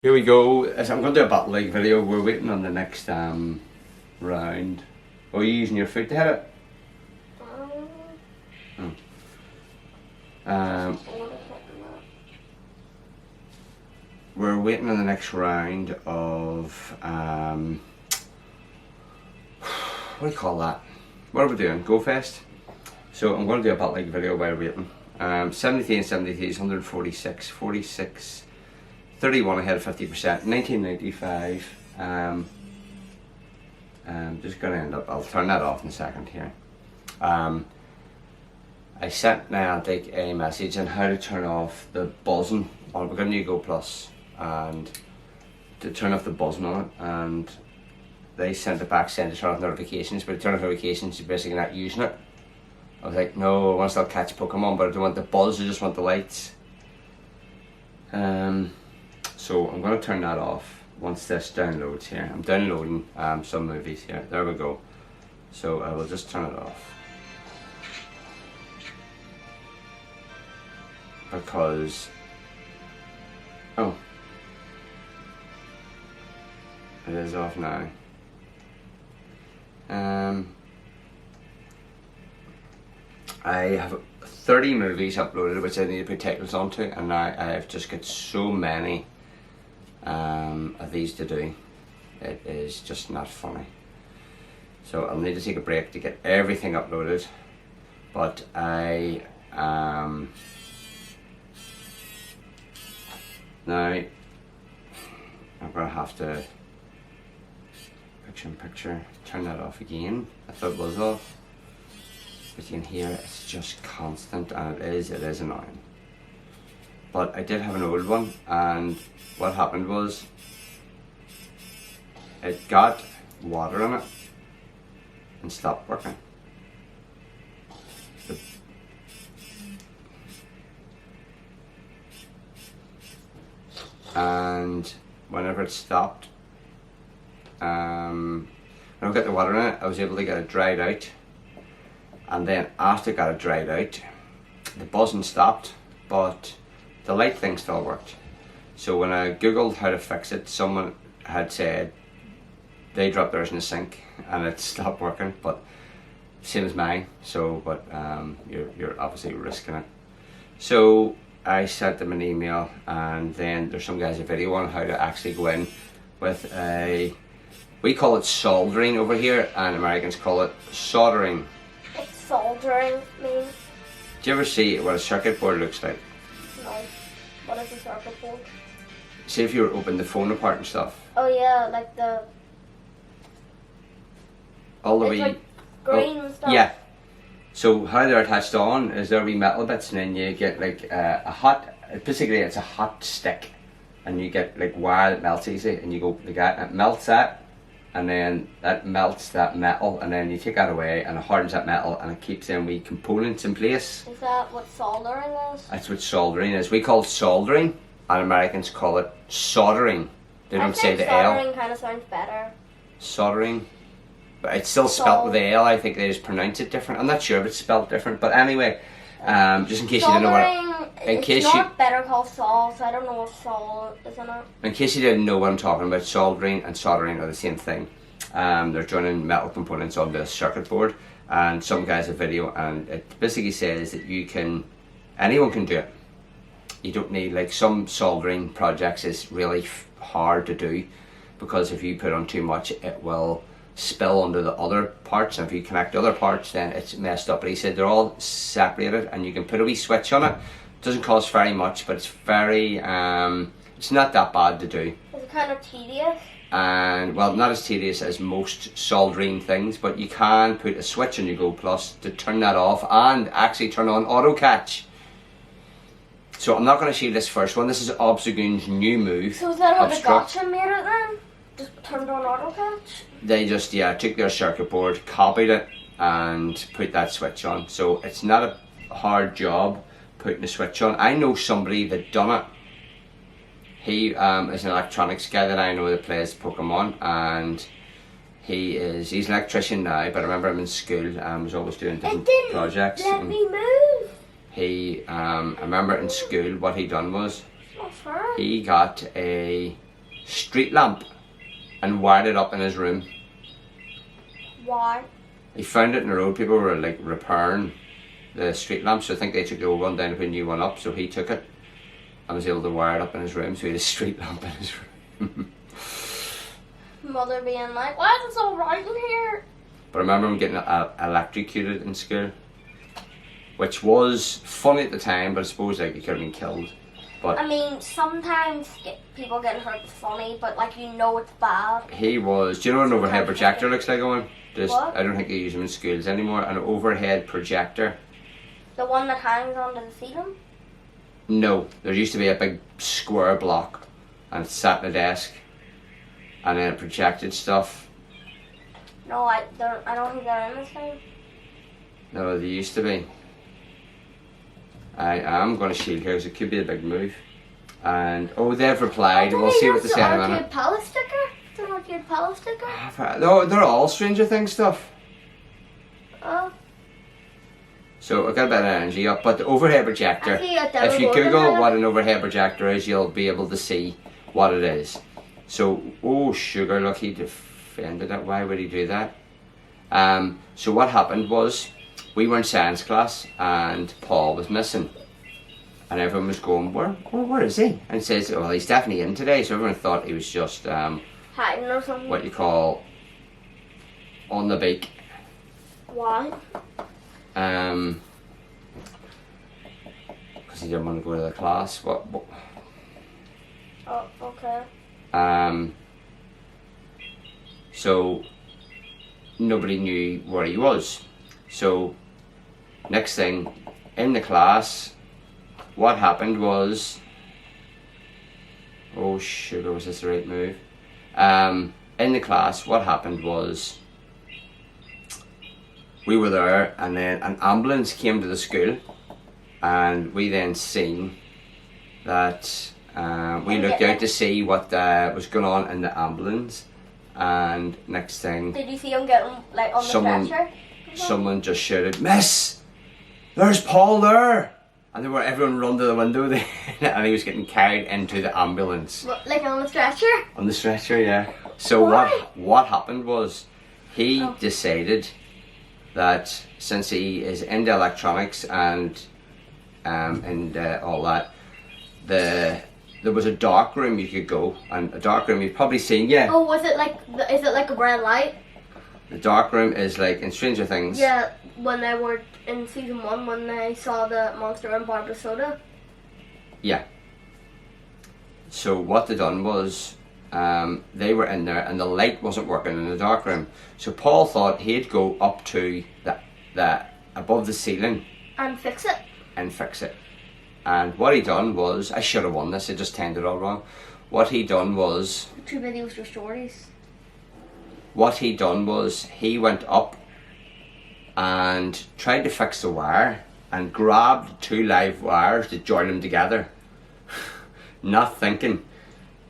Here we go. I'm going to do a Battle League video. We're waiting on the next round. Are you using your foot to hit it? Oh. We're waiting on the next round of what do you call that? What are we doing? Go Fest. So I'm going to do a Battle League video while waiting. 73 and 73 is 146, 46. 31 ahead of 50%, 1995. Just going to end up, I'll turn that off in a second here. I sent Niantic a message on how to turn off the buzzing on Begin You Go Plus and to turn off the buzzing on it, and they sent it back saying to turn off notifications, but to turn off notifications you're basically not using it. I was like, no, I want to still catch Pokemon, but I don't want the buzz, I just want the lights. So I'm going to turn that off once this downloads here. I'm downloading some movies here. There we go. So I will just turn it off. Because... oh. It is off now. I have 30 movies uploaded which I need to put titles onto, and now I've just got so many of these to do. It is just not funny. So I'll need to take a break to get everything uploaded, but now I'm gonna have to picture turn that off again. I thought it was off, but you can hear it's just constant, and it is annoying. But I did have an old one, and what happened was it got water in it and stopped working. And whenever it stopped, when I got the water in it, I was able to get it dried out, and then after I got it dried out, the buzzing stopped, but the light thing still worked. So when I googled how to fix it, someone had said they dropped theirs in the sink and it stopped working, but same as mine. So, but you're obviously risking it. So I sent them an email, and then there's some guys a video on how to actually go in with a, we call it soldering over here, and Americans call it soldering. What's soldering mean? Do you ever see what a circuit board looks like? No. What is a circuit board? See if you were opening the phone apart and stuff. Oh yeah, like the... All the it's wee... like green and stuff. Yeah. So how they're attached on is there wee metal bits, and then you get like a hot, basically it's a hot stick, and you get like wire that melts easy, and you go like that, and it melts that, and then that melts that metal, and then you take that away and it hardens that metal, and it keeps them wee components in place. Is that what soldering is? That's what soldering is. We call it soldering, and Americans call it soldering. They don't say the L. Soldering kind of sounds better. Soldering. But it's still spelt with the L. I think they just pronounce it different. I'm not sure if it's spelled different, but anyway, just in case you didn't know what. It's not Better Call Saul, so I don't know what Saul is in it. In case you didn't know what I'm talking about, soldering and soldering are the same thing. They're joining metal components on the circuit board, and some guys have video, and it basically says that anyone can do it. You don't need, like, some soldering projects is really hard to do, because if you put on too much, it will spill onto the other parts, and if you connect other parts, then it's messed up. But he said they're all separated, and you can put a wee switch on it. It doesn't cost very much, but it's very it's not that bad to do. Is it kind of tedious? And well, not as tedious as most soldering things, but you can put a switch on your Go Plus to turn that off and actually turn on auto catch. So I'm not going to show you this first one. This is Obstagoon's new move. So is that how the Obstruct. Gotcha made it then? Just turned on auto catch? They just, took their circuit board, copied it, and put that switch on. So it's not a hard job putting the switch on. I know somebody that done it. He is an electronics guy that I know that plays Pokemon, and he's an electrician now, but I remember him in school, was always doing different projects. Let me move. He, I remember in school what he done was, Not fair. he got a street lamp and wired it up in his room. Why? He found it in the road. People were like repairing the street lamp, so I think they took the old one down to put a new one up. So he took it and was able to wire it up in his room. So he had a street lamp in his room. Mother being like, why is it so bright in here? But I remember him getting electrocuted in school, which was funny at the time, but I suppose like he could have been killed. But I mean, sometimes people getting hurt is funny, but like you know it's bad. he was. Do you know what an overhead projector looks like, Owen? What? I don't think they use them in schools anymore. An overhead projector. The one that hangs onto the ceiling? No, there used to be a big square block, and it sat in a desk, and then it projected stuff. No, I don't think they're in this thing. No, they used to be. I am going to shield here because it could be a big move. And they've replied. We'll see what they say in a minute. Arcade Palace sticker? It's an Arcade Palace sticker? No, they're all Stranger Things stuff. Oh. So I've got a bit of energy up, but the overhead projector, I see a if you Demogorgon Google there. what an overhead projector is, you'll be able to see what it is. So, sugar, look, he defended it. Why would he do that? So what happened was, we were in science class and Paul was missing. And everyone was going, where is he? And he says, well, he's definitely in today. So everyone thought he was just, Hiding or something. what you call, on the beak. Why? Because he didn't want to go to the class. What? Oh, okay. So nobody knew where he was. So next thing in the class, what happened was, oh sugar, was this the right move? In the class, what happened was, we were there, and then an ambulance came to the school, and we then seen that we looked out to see what was going on in the ambulance, and next thing, Did you see him getting like on the stretcher? someone just shouted, "Miss, there's Paul there!" And everyone run to the window there, and he was getting carried into the ambulance. What, like on the stretcher? On the stretcher, yeah. So Why? what happened was, he Oh. decided that since he is into electronics and all that, there was a dark room you could go, and a dark room you've probably seen, yeah. Oh, was it like, is it like a red light? The dark room is like in Stranger Things. Yeah, when they were in season 1, when they saw the monster in Barbara Soda. Yeah. So what they done was, they were in there and the light wasn't working in the dark room. So Paul thought he'd go up to the above the ceiling And fix it. and fix it. And what he done was, I should have won this, I just timed it all wrong. What he done was, Too many was your stories. he went up and tried to fix the wire and grabbed 2 live wires to join them together. Not thinking.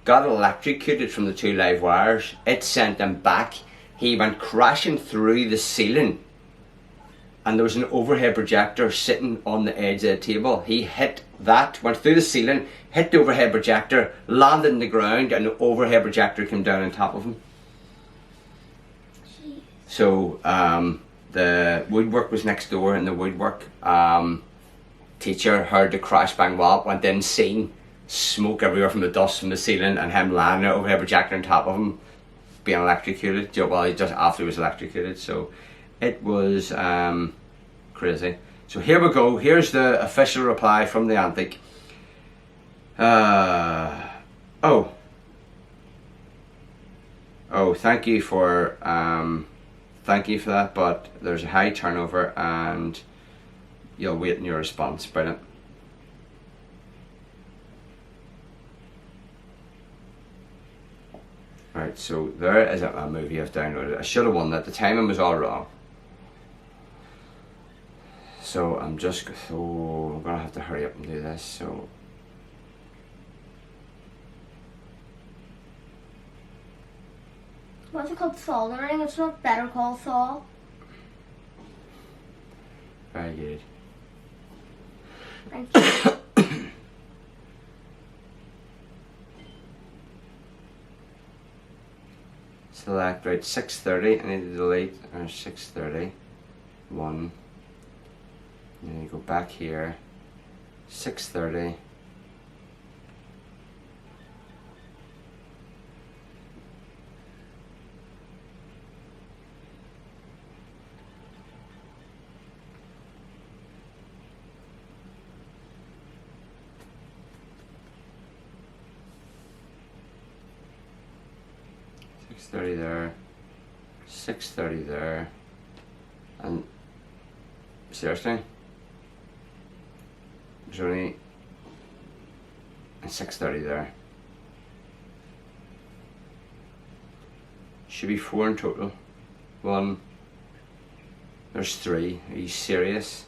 Got electrocuted from the 2 live wires. It sent him back. He went crashing through the ceiling. And there was an overhead projector sitting on the edge of the table. He hit that, went through the ceiling, hit the overhead projector, landed on the ground, and the overhead projector came down on top of him. Jeez. So the woodwork was next door, and the woodwork teacher heard the crash bang wallop, went in, seen smoke everywhere from the dust from the ceiling, and him landing there, overhead projector on top of him, being electrocuted. Well, he just after he was electrocuted. So it was crazy. So here we go. Here's the official reply from the Antic. Oh, thank you for that, but there's a high turnover and you'll wait in your response. Brilliant. Right, so there is a movie I've downloaded. I should have won that. The timing was all wrong. So I'm gonna have to hurry up and do this. So What's it called? Soldering? It's not Better Call Saul. very good. Thank you. Select, right, 6:30, I need to delete, or 6:30, 1, and then you go back here, 6:30, there, 6:30 there, and seriously, there's only 6:30 there. Should be 4 in total. 1, there's 3. Are you serious?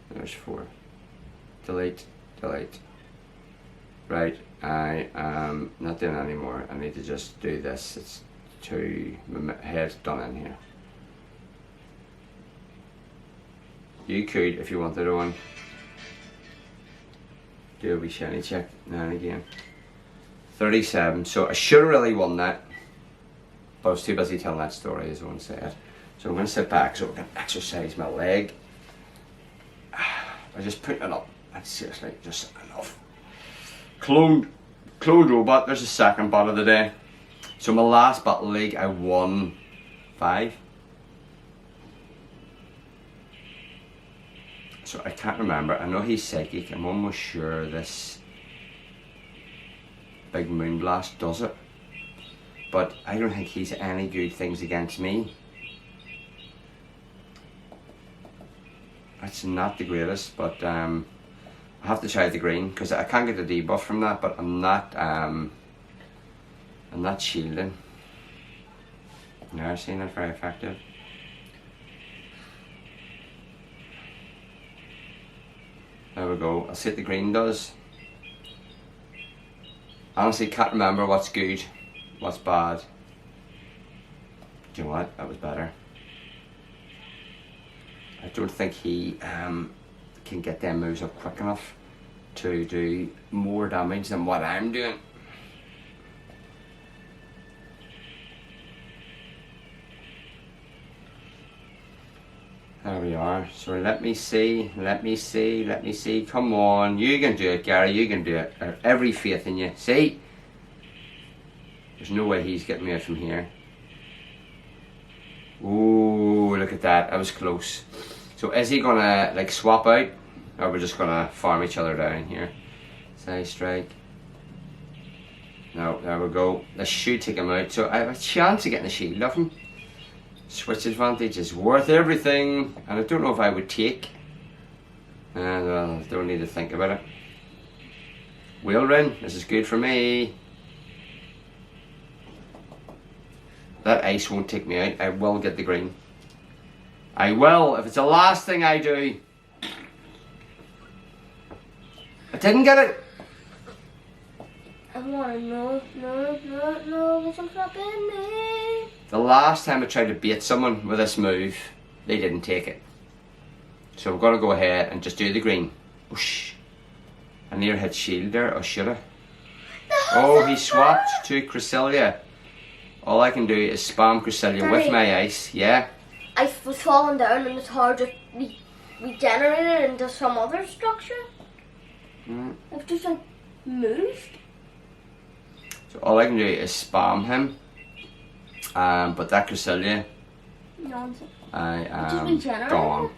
There's 4. Delete, delete. Right, I am not doing it anymore. I need to just do this. It's too, my head's done in here. You could, if you wanted one, do a wee shiny check now and again. 37, so I should have really won that, but I was too busy telling that story, as one said. So I'm going to sit back so I can exercise my leg. I just put it up. That's seriously just enough. Cloned robot. There's the second bot of the day. So my last battle league, I won 5. So I can't remember. I know he's psychic. I'm almost sure this big Moonblast does it. But I don't think he's any good things against me. It's not the greatest, but I have to try the green because I can't get the debuff from that. But I'm not shielding. Never seen it very effective. There we go. I'll see what the green does. Honestly, can't remember what's good, what's bad. Do you know what? That was better. I don't think he can get them moves up quick enough to do more damage than what I'm doing. There we are. So let me see. Come on, you can do it, Gary. You can do it. I have every faith in you. See? There's no way he's getting me out from here. Ooh, look at that. I was close. So is he gonna like swap out, or we're just gonna farm each other down here? Side strike. No, there we go. This should take him out. So I have a chance of getting a shield off him. Switch advantage is worth everything, and I don't know if I would take. Well, I don't need to think about it. Wheelrin, this is good for me. That ice won't take me out. I will get the green. I will, if it's the last thing I do. I didn't get it. I want to know what's happening. The last time I tried to bait someone with this move, they didn't take it. So we're going to go ahead and just do the green. Whoosh. I near hit shield there, or should I? Oh, he swapped to Cresselia. All I can do is spam Cresselia with my ice, yeah. I was falling down and the tower just regenerated into some other structure. I've just like moved. So all I can do is spam him. But that Cresselia, Nonsense. I am gone.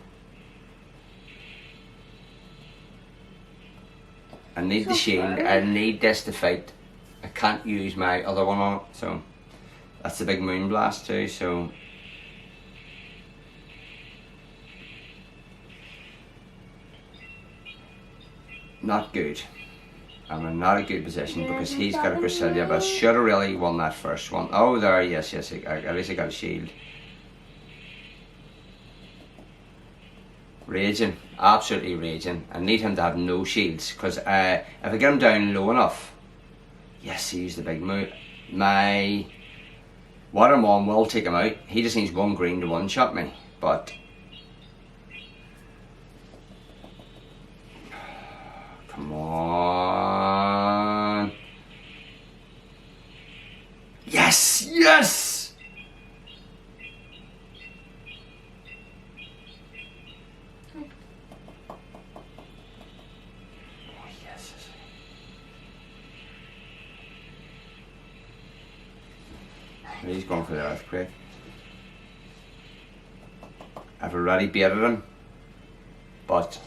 I need the shield. I need this to fight. I can't use my other one on it, so that's the big Moonblast too. So not good. I'm in not a good position because he's got a Cresselia, but I should have really won that first one. Oh, there, yes, at least I got a shield. Raging, absolutely raging. I need him to have no shields because if I get him down low enough, yes, he used the big move. My Watermon will take him out. He just needs one green to one-shot me, but come Come on. Yes! Yes! Oh, yes. He's going for the earthquake. I've already baited him, but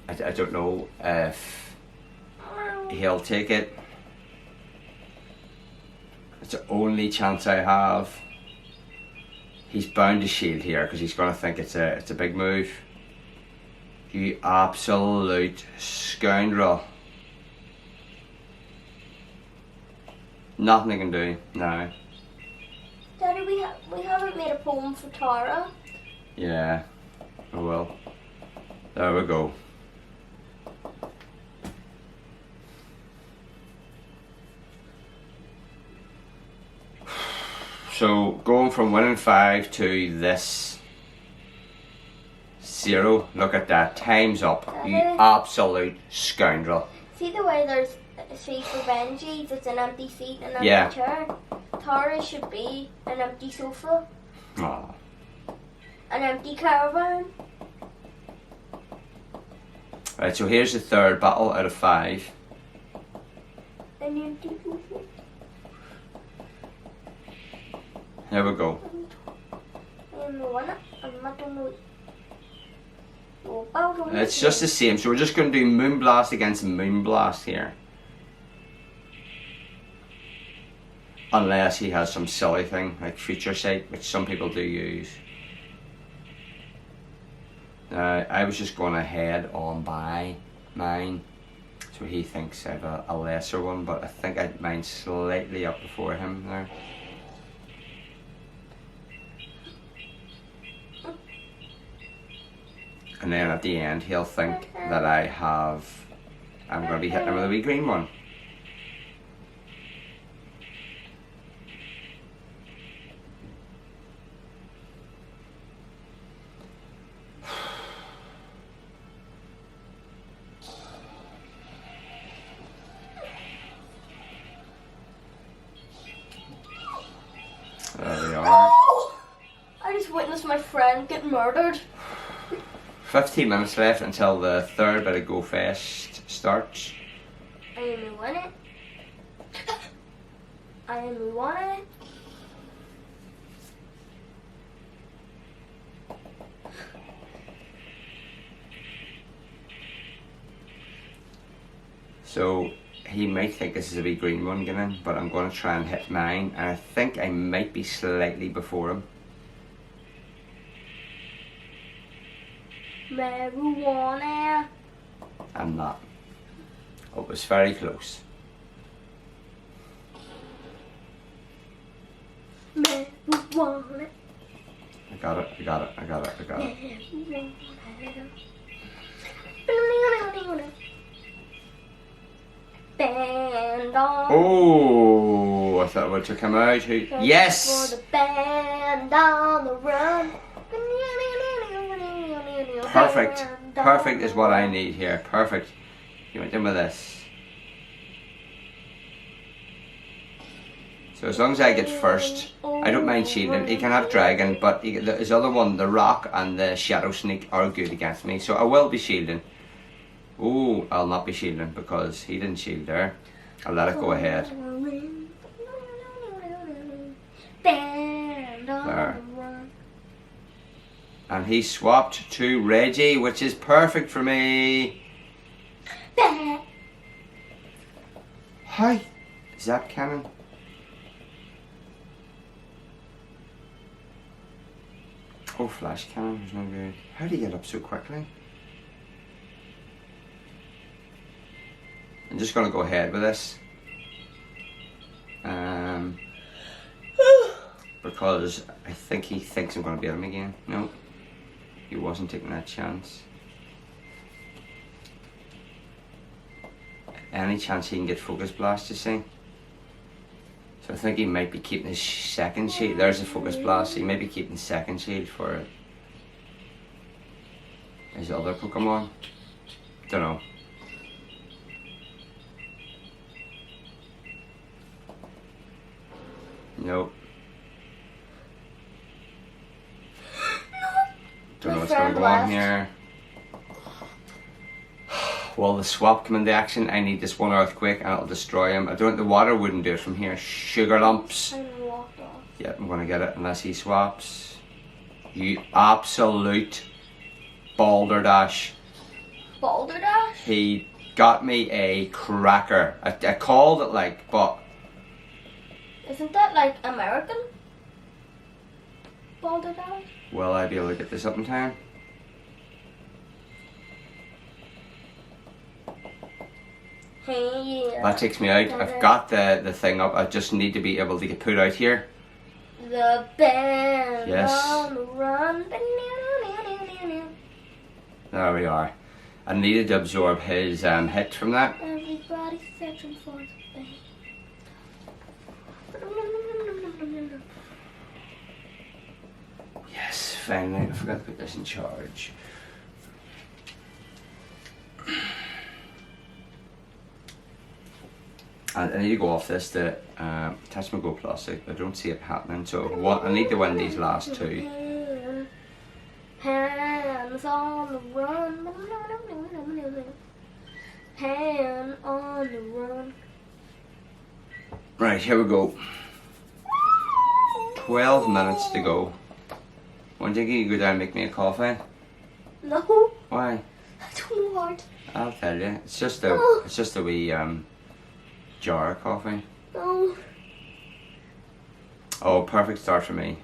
I don't know if he'll take it. It's the only chance I have. He's bound to shield here because he's going to think it's a big move. You absolute scoundrel. Nothing I can do now. Daddy, we haven't made a poem for Tara. Yeah, oh well. There we go. So going from winning 5 to this 0, look at that, time's up, you absolute scoundrel. See the way there's a seat for Benji, it's an empty seat and an Yeah. empty chair. Tara should be an empty sofa, Aw. an empty caravan. Right, so here's the third battle out of 5. An empty sofa. Here we go. I'm not gonna. It's just the same, so we're just going to do Moonblast against Moonblast here. Unless he has some silly thing like Future Sight, which some people do use. I was just going ahead on by mine, so he thinks I have a lesser one, but I think I had mine slightly up before him there. And then at the end he'll think that I'm going to be hitting him with a wee green one. There we are. Oh! I just witnessed my friend get murdered. 15 minutes left until the third bit of Go Fest starts. I am won it. I am won it. So he might think this is a wee green one getting, but I'm going to try and hit mine, and I think I might be slightly before him. Marijuana. I'm not. Oh, it was very close. Marijuana. I got it, I got it, I got it, I got it. Band on. Oh, I thought we took him out. Who? Yes! For the band on the run. Perfect. Perfect is what I need here. Perfect. You went in with this. So as long as I get first, I don't mind shielding. He can have dragon, but his other one, the rock and the shadow sneak, are good against me. So I will be shielding. Oh, I'll not be shielding because he didn't shield there. I'll let it go ahead. There. And he swapped to Reggie, which is perfect for me. Hi, Zap Cannon. Oh, Flash Cannon was no good. How did he get up so quickly? I'm just going to go ahead with this. Because I think he thinks I'm going to beat him again. No, he wasn't taking that chance. Any chance he can get Focus Blast, you see? So I think he might be keeping his second shield. There's a Focus Blast. He might be keeping the second shield for his other Pokemon. Don't know. Nope. Don't know My what's going to friend go on left. here. Will the swap come into action? I need this one earthquake and it'll destroy him. I don't. The water wouldn't do it from here. Sugar lumps. And walked off. Yeah, I'm gonna get it unless he swaps. You absolute balderdash. Balderdash? He got me a cracker. I called it like, but Isn't that like American? Balderdash? will I be able to get this up in time? Hey, That takes me out. I've got the thing up. I just need to be able to get put out here. the band Yes. on the run. There we are. I needed to absorb his hit from that. Everybody searching for the band. Yes, finally. I forgot to put this in charge. And I need to go off this to attach my Go Plus. I don't see it happening. So I need to win these last two. Hands on the run. Hand on the run. Right, here we go. 12 minutes to go. One thing you go down and make me a coffee? No, Why? that's too hard. I'll tell you. It's just a wee jar of coffee. No. Oh, perfect start for me.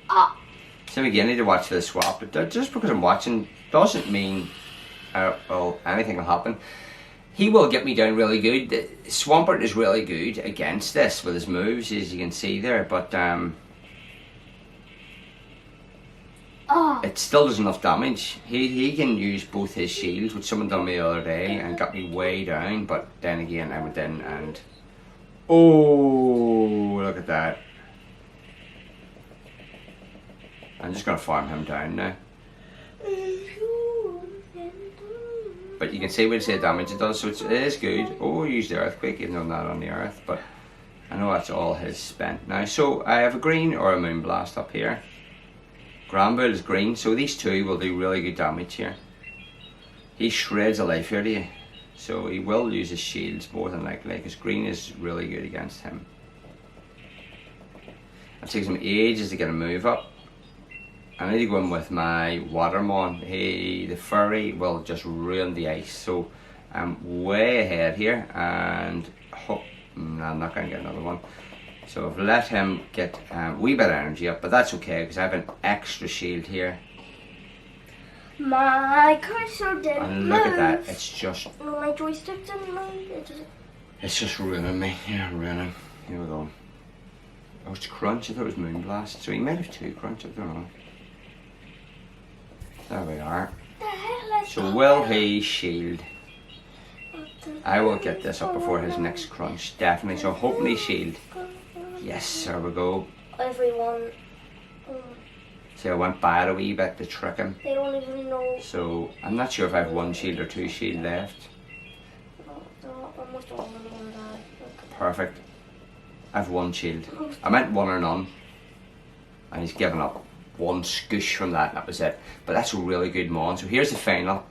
Ah. So again, I need to watch this swap. But just because I'm watching doesn't mean well, anything will happen. He will get me down really good. Swampert is really good against this with his moves, as you can see there. But Ah. it still does enough damage. He can use both his shields, which someone done me the other day, and got me way down. But then again, I went in and oh, look at that! I'm just gonna farm him down now. But you can see what the damage it does, so it is good. Oh, use the earthquake, even though I'm not on the earth, but I know that's all his spent now. So I have a green or a moonblast up here. Granbull is green, so these two will do really good damage here. He shreds a life here to you, so he will use his shields more than likely, because green is really good against him. It takes him ages to get a move up. I need to go in with my Watermon. The furry will just ruin the ice, so I'm way ahead here, and no, I'm not going to get another one. So I've let him get a wee bit of energy up, but that's okay because I have an extra shield here. My cursor didn't And move. look at that, it's just My joystick didn't move. it's just ruining me. Yeah, ruining. Here we go. Oh, it's Crunch. I thought it was Moonblast. So he might have two Crunch. I don't know. There we are. The hell is So will he shield? I will get this up before his next Crunch, definitely. So hoping he shield. Yes, there we go. Everyone, See, I went by it a wee bit to trick him. they don't even know. So I'm not sure if I have one shield or two shield left. They're almost all gonna die. Perfect. I have one shield. I meant one or none. And he's given up one scoosh from that, and that was it. But that's a really good mon. So here's the final.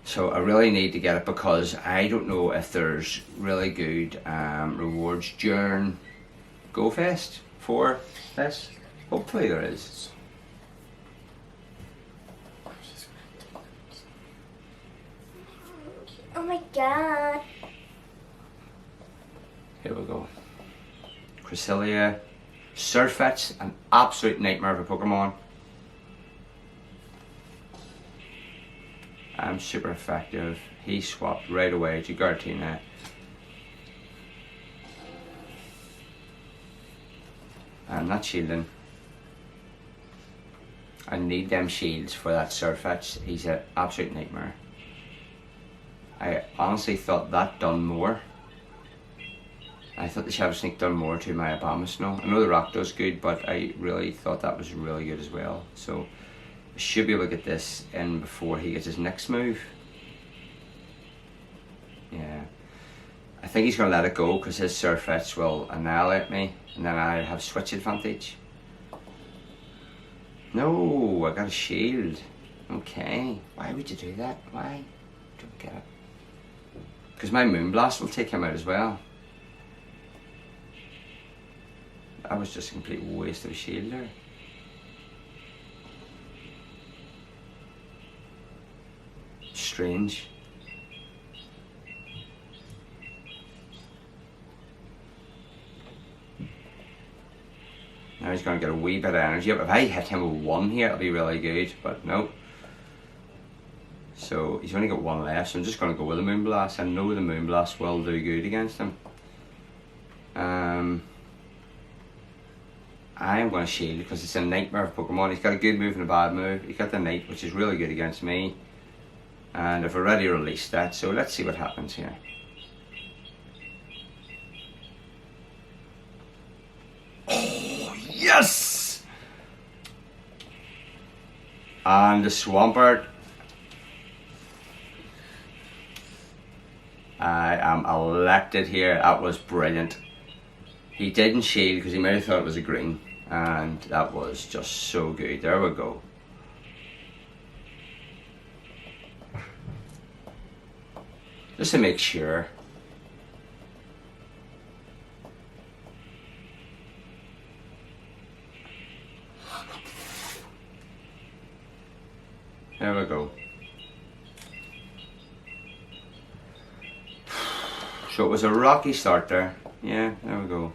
So I really need to get it because I don't know if there's really good rewards during GoFest for this. Hopefully there is. Oh my god. Here we go. Cresselia. Surfetch, an absolute nightmare of a Pokemon. Super effective. He swapped right away to Giratina. I'm not shielding. I need them shields for that Surfetch. He's an absolute nightmare. I honestly thought that done more. I thought the Shadow Sneak done more to my Abomasnow. I know the Rakdos good, but I really thought that was really good as well. So I should be able to get this in before he gets his next move. Yeah. I think he's going to let it go because his Sirfetch'd will annihilate me, and then I have switch advantage. No, I got a shield. Okay, why would you do that? Why? Don't get it. Because my Moonblast will take him out as well. That was just a complete waste of a shield there. Strange. Now he's going to get a wee bit of energy up. If I hit him with 1 here, it'll be really good, but no. So he's only got 1 left, so I'm just going to go with the Moonblast. I know the Moonblast will do good against him. I am going to shield because it's a nightmare of Pokemon. He's got a good move and a bad move. He's got the Night, which is really good against me. And I've already released that, so let's see what happens here. Oh, yes! And the Swampert. I am elected here. That was brilliant. He didn't shield because he might have thought it was a green, and that was just so good. There we go. Just to make sure. There we go. So it was a rocky start there. Yeah, there we go.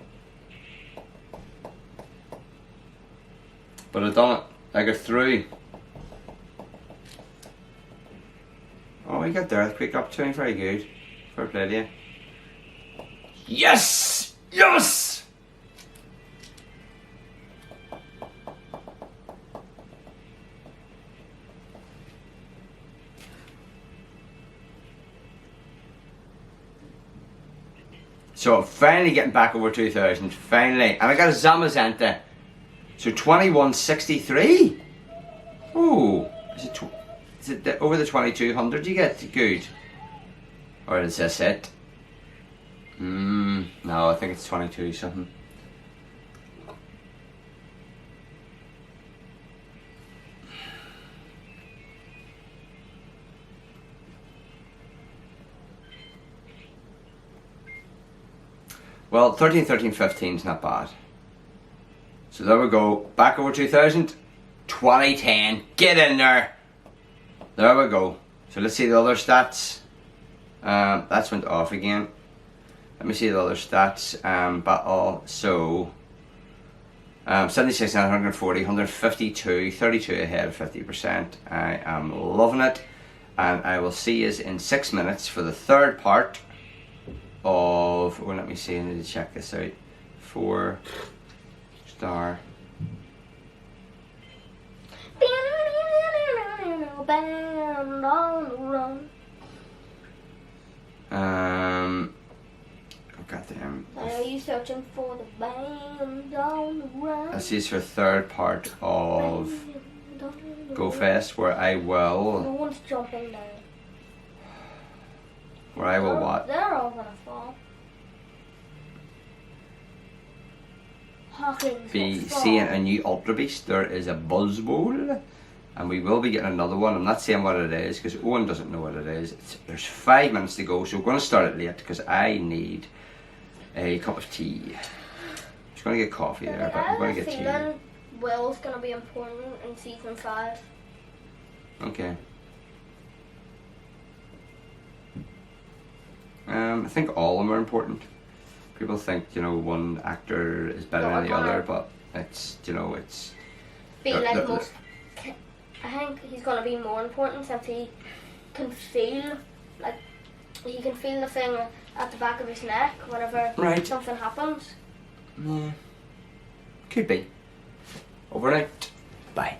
But I done it. I got through. Oh, we got the Earthquake up to him. Very good. Fair play to you. Yes! Yes! So finally getting back over 2,000. Finally. And I got a Zamazenta. So 2163. Oh, is it over the 2200 you get? Good. Or is this it? No, I think it's 22 something. Well, 13, 13, 15 is not bad. So there we go. Back over 2,000. 2010. Get in there. There we go. So let's see the other stats. That's went off again. Let me see the other stats. Battle. So 76, 140, 152, 32 ahead of 50%. I am loving it. And I will see you in 6 minutes for the third part of, well, let me see, I need to check this out. 4-star. Oh goddamn. Are you searching for the band on the run? This is for third part of Go Fest, where I will. No one's jumping down. Where I will what? They're all gonna fall. Hawkins Be will fall. seeing a new Ultra Beast. There is a Buzzbole, and we will be getting another one. I'm not saying what it is because Owen doesn't know what it is. There's 5 minutes to go, so we're going to start it late because I need a cup of tea. I'm just going to get coffee there, but I'm going to get tea. Will's gonna be important in season 5. Okay. I think all of them are important. People think, you know, one actor is better than the other, but it's, you know, it's... I think he's gonna be more important since he can feel, like, he can feel the thing at the back of his neck whenever something happens. Yeah. Could be. Overnight. Bye.